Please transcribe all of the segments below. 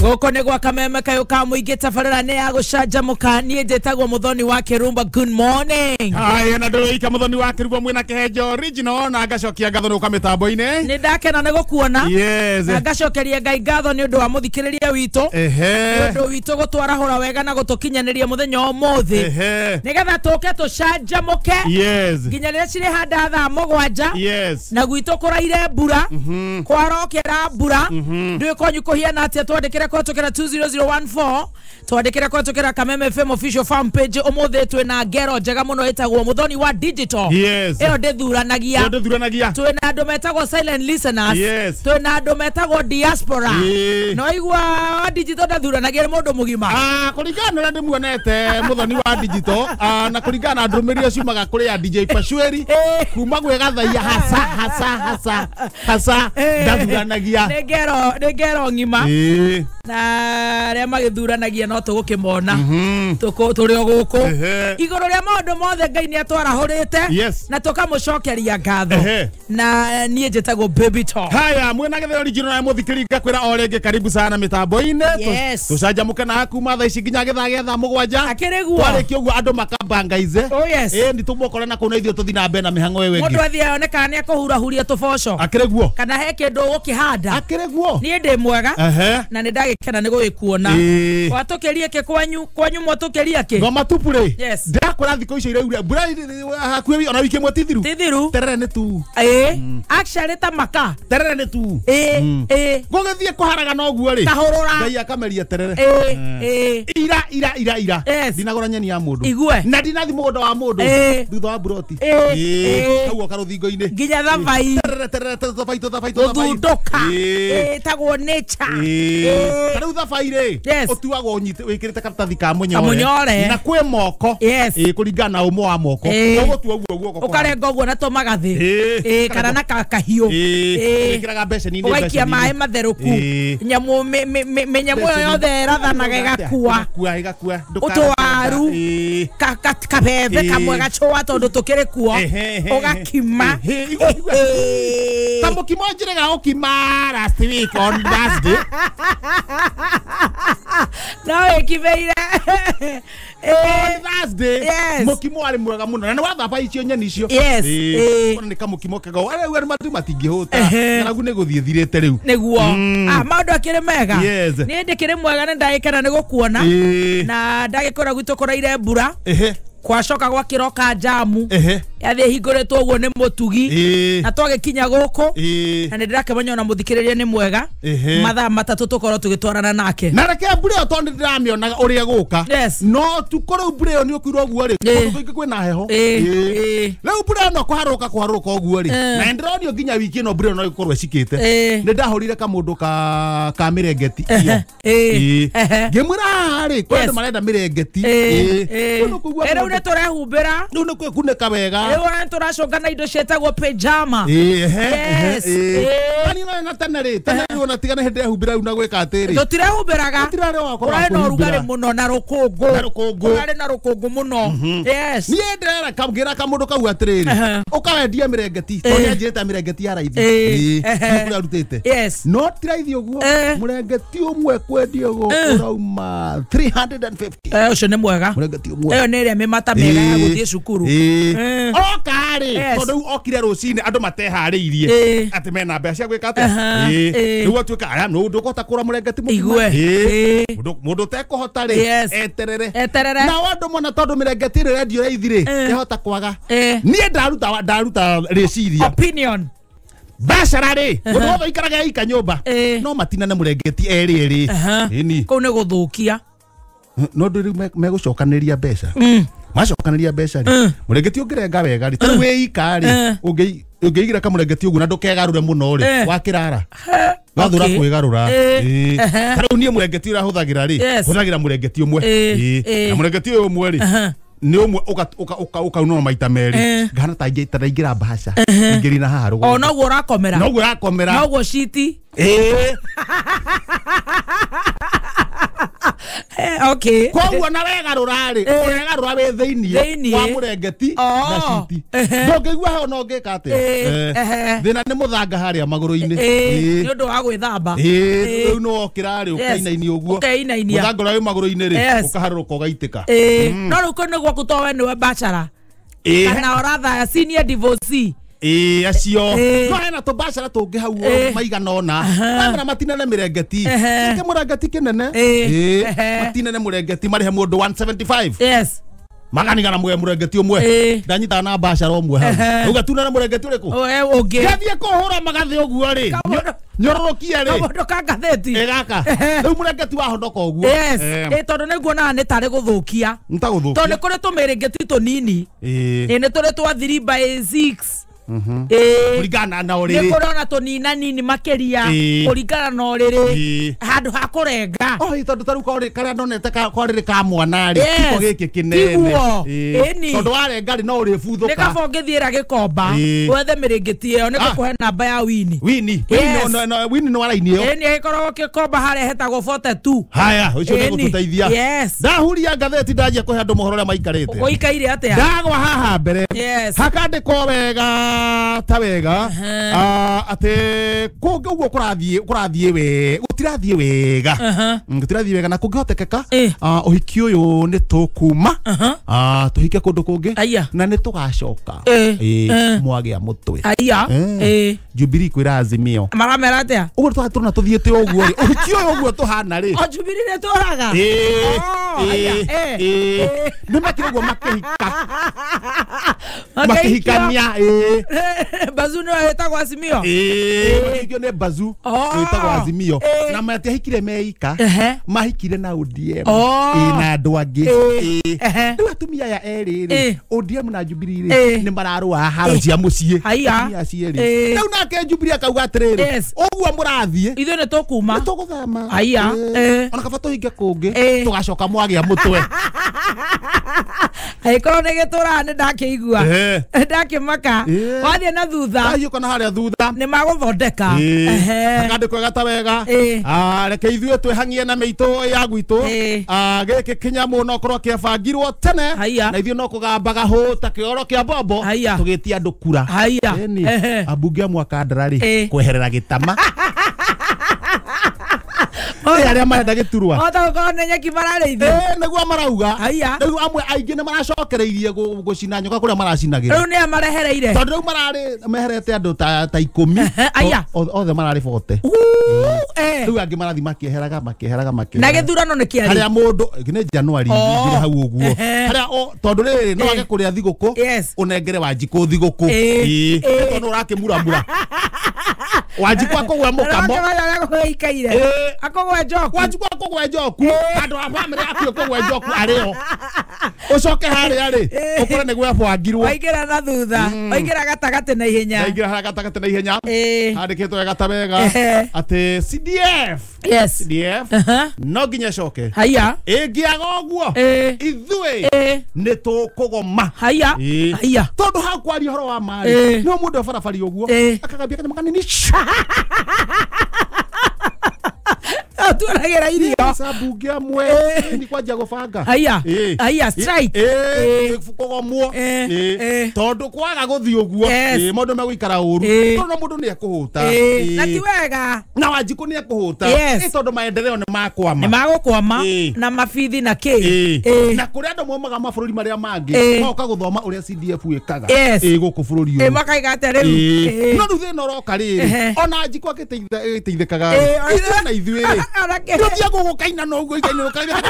Goko ne gwa kameme kayo kamuige tafarira ne ya gucanjamuka nie jetagwo muthoni wa Kirumba. Good morning. Aya na ndoro ika muthoni wa Kirumba mwina Kihenjo original na ngacokia ngatho no kamitambo-ine. Ni ndakena ne gukuona. Yes. Na ngacokeria Ngai ngatho ni undu wa muthikiriria witu. Undu witu gutwara hora wega na gutukinyaniria muthenya umuthi. Nigetha tuke tucanjamuke. Yes. Nginya riria ciri handa thaa 7. Yes. Na gwitu kuraire mbura. Kwarokera mbura. Ndui konyu kuhiana atia twandikire kwa tukira 20014. Twandikire kwa tukira Kameme FM official fan page. Umuthi twina ngero njega muno itagwo muthoni wa digital. Yes. Ero ndithuranagia. Twina andu metagwo silent listeners. Yes. Twina andu metagwo diaspora. No igwa digital ndathuranagia mundu mugima. Kuringana na ndimuonete muthoni wa digital na kuringana na ndumiri ciumaga kuri ya DJ Pashweri kuma gwe gathaia hasa ndathuranagia. Negero ngima. Na ria magithuranagia no tugukimona. Turi guku iguru ria maundu mothe Ngai ni atwarahurite na tukamucokeria ngatho na nie jetagwo baby talk. Haya mwena gethe original na muthikiri ngakwira orenge karibu sana mitambo-ine. Tucanjamuke na kuma thaa ici nginya getha getha 7 akiriguo warikio guo andu makambangaize. Ni tumukore na kuna ithio tuthi na mbere na mihango wewe ngi mundu athioneka ni akuhurahuria tuboco akiriguo kana he kindu gukihanda akiriguo nie ndi mwega na ni ndagikena ni gwikuona watukirie ke kwanyu mwatukirie ke ngoma tupure yes ndakora thiko icio iraura mbura hakuwi ona wiki mwe tithiru terere ni tu actually ta maka terere ni tu ngogethie kuharaga no guo ri kahurura Ngai akameria terere ira dinagora nyeni ya mundu igue na dinathi mugunda wa mundu thutha wa broti hau ka ruthingo-ini nginya thabai terere thabai thunduka tagwo nature kana thabai ri utuagwo unyite wikirite karatathi ka munyore na kwe moko kuringana na umo wa moko no gutua guo ukarenga guo na tomagathi kana na kahiu wikiraga mbeca nini waikia mai matheruku nyamu menyamu yothe rathanaga igakua utwaru kabebe kamwe gachoa tondu tukiri kuo ugakima tamukimo njirega ukima last week on Thursday no ekibeire on Thursday mukimo ari mwega muno na ni wathapa icio nyeni icio ona ni kamukimo kega wale matu matingihuta na gu ni guthie thirete riu niguo maundu akiri mega ni ndikiri mwega na ndagikena ni gukuona na ndagikora gwitu kuraire mbura kwacoka gwa kiroka jamu yathi hinguritwo guo ni mutugi na twagikinya guku na ndirakemenya ona muthikiriria ni mwega mathaa matatu tukoro tugitwarana nake na reke mbure otondi ndiramionaga uria guka no tukoro mbure ni okwirwo guo ri kuingi kwina heho leo mbure no kuharuka oguo ri na ndironio nginya wiki no mbure no ikorwo icikite ni ndahurire ka mundu ka mirengeti iyo ngimwira hari kwendu marenda mirengeti ene turehumbira ndu ni kwekuneka wega ene turacungana indo cietagwo pajama ani na tanari ona tigana hindi ehumbira una gwika atiri tutirehumbiraga ura no rugari muno na rukungu ura na rukungu muno ni ndera kamgira kamundu kau atiriri ukawendia mirengeti toria njeta mirengeti ya raithi ni kurarutite no tiraithio guo murengeti umwe kwendio go urauma 350 ucio ni mwega murengeti umwe eyo ni ria mimata mega ya guthie cukuru okari tondu okire rucini andu matehariirie ati mena mbeca gwika ati niwo tuika aya no ndukota kura murengeti igue mundu tekuhota ri eterere na wandu mona tondu mirengeti ri radio raithire yahota kwaga nie ndaruta reciria opinion bashara ri mundu wothe ikaraga ika nyumba no matina na murengeti eri ini ko ne guthukia no ndu megucokaniria mbeca macokaniria mbeca ri murengeti ungirenga wega ri tari wi ikari ungiigira kamurengeti ugu na ndukegarure muno ri wakirara wathura kwigarura tari nie murengeti urahuthagira ri huthagira murengeti umwe na murengeti uyu umwe ri ni umwe ukaunona maita meri ngana taingira mbaca ingirina haha rugo o noguo urakomera noguo citi Okay. Kwa na wega rurari urega rura we thiini wa murengeti na citi ndongigua ho no ngeka ate thina ni muthanga haria maguru-ini ni undu wa gwithamba riu no okirari ukainaini uguo muthanga ura wi maguru-ini ri ukaharuruka ugaitika no riu ko niguo kutowe niwe bachelor kana oratha senior divorcee acio no hena tubacara tungi hau maigana ona na matinene mirengeti ke murengeti kinene matinene murengeti marihe mundu 175 yes maganigana mwe murengeti umwe ndanyita na bacara umwe hau ugatunana murengeti uriku ungi gathie kuhura magathi uguo ri nyororokia ri kabodoka ngatheti gaka riu murengeti wahondoka uguo yes tondu niguona ni tari guthukia tondu kuri tumirengeti tunini ni turi twa 3/6 kuringana na uriri ni kurona tunina nini makiria kuringana na uriri handu ha kurenga tondu taru kori karia ndonete koriri ka mwana ri kiko giki kinene tondu warenga ri no uri futhuka ni kaba ngithiira gikomba wethe mirengeti iyo ni kukuhe namba ya wini no araini iyo ni ikorwo gikomba haria hetagwo 42 haya ucio ni gututeithia ndahuria ngatheti ndajia kuhe andu mohoro ria maikarite uikaire atia ndagwa haha mbere hakandikwo wega ta wega ate kuguo kurathie we gutirathie wega na kungihotekeka uhiki uyu ni tukuma tuhike kundu kungi na ni tugacoka mwagia mutwe Jubilee kwira Azimio maramera atia uguo turona tuthiete uguo ri uhiki uyu uguo tuhana ri Jubilee ni turaga ni makire uguo makihikania Bazu no hetagwo Azimio ikio ne Bazu hetagwo Azimio na matiahikire meika mahikire na ODM na andu angi ni atumia ya eri ODM na Jubilee ni mararua haro cia mucie atumia cieri riu nake Jubilee akauga atiriri uguo murathie ithuĩ nĩ tũkuma tuguthama ona kaba tuhinge kungi tugacoka mwagia mutwe aikorwo nĩ gĩtũraga nĩ ndakĩigua ndakĩmaka wathie na thutha ayuko na haria thutha ni maguthondeka akandikwo gata wega reke ithuĩ twehangie na mĩitũ ya gwitũ gĩkĩ kĩnyamu no korwo kĩabangirwo tene na ithuĩ no kũgambaga hũ ta kĩoro kĩa mbombo tũgĩtia andũ kura ambunge amwe akandararĩ kweherera gĩtama aria marenda giturwa otagukorwo nĩ nyeki mararĩithia nĩguo marauga rĩu amwe aingĩ nĩ maracokereirie gũcina nyoka kũrĩa maracinagĩra rĩu nĩ amarehereire tondũ rĩu mararĩ meherete andũ ta 10 othe mararĩ 40 rĩu angĩ marathi makĩeheraga na gĩthurano nĩ kĩarĩ harĩa mũndũ nĩ Januari ngire hau ũguo harĩa tondũ rĩrĩ no wage kũrĩa thigũkũ ũnengere Wanjikũ thigũkũ tondũ ũrakĩmuramura Wanjikũ akũgwe mũkamo akogwe njoku Wanjikũ akũgwe njoku andũ a bamĩrĩ yaku akũgwe njoku arĩo ucoke harĩa rĩ ũkore nĩ gwabangirwo waingĩra na thutha waingĩra gatagatĩ na ihenya waingĩra gatagatĩ na ihenya handĩkĩtwo wega ta wega atĩ CDF no nginya coke ĩngĩaga ũguo ithuĩ nĩ tũkũgoma tondũ hau kwaria ũhoro wa maĩ no mũndũ abarabari ũguo akagambia kanyamũ kanini tuaragira irio sabunge amwe ni kwajia gubanga strike kugomwo tondu kwaga guthi uguo mundu megũikara ũru tondu mundu ni ekuhuta na ti wega na Wanjikũ ni ekuhuta tondu maendeleo ni magukwama na mabithi na na kuri andu momaga mabũrũri marĩa mangĩ moka guthoma ũrĩa CDF ĩkaga gũkũ bũrũri ũyũ makaiga atĩrĩu no rĩu thĩna ũroka rĩrĩ ona Wanjikũ agĩteithĩkaga na ithuĩ ndio gugukaina no ugo ikaina kaina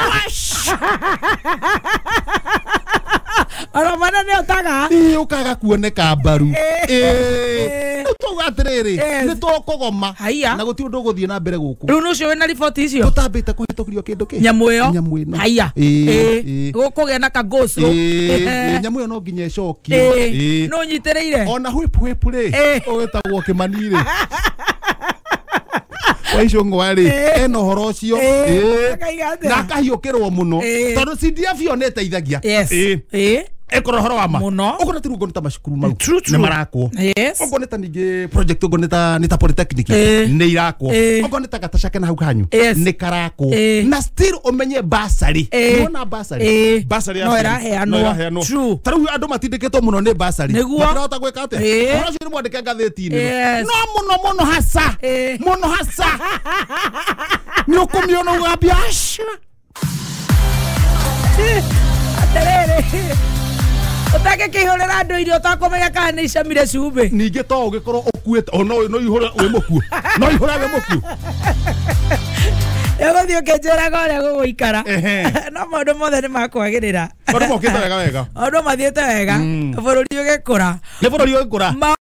ara mana ne otaga ukaga kuoneka mbaru tugatiriri ni tukugoma na guti undu guthie na mbere guku riu nucio wena report icio tutambite kuhitukirio kindu ki nyamu ino haya gukugia na kagoso nyamu ino no nginya icokio no nyitireire ona hwipu ri ugitagwo kimanire waicongwari eno horo cio na kahiukirwo muno tondu CDF yo neteithagia ekoro horo wa ma muno uko natiru ngo nita mashukuru mau ne marako uko nita ninge project uko nita polytechnic ne irako uko nita gatashake na hau kanyu ne karako na still umenye basari wona basari no era heano true taru andu matindiketwo muno ne basari matirahota gweka ate ona cio mwandike ngatheti-ini no muno hasa ni ukumiona ugabiasha aterere utake kihorera andu irio utakomenya kana ni icamire cumbi ningi to ugikorwo ukuite no ihora wi mukuo no ihora wi mukuo Egothio kenjeraga uria guguikara no maundu mothe ni makwagirira maundu mokite wega maundu mathiete wega bururi ugikura ni bururi ugikura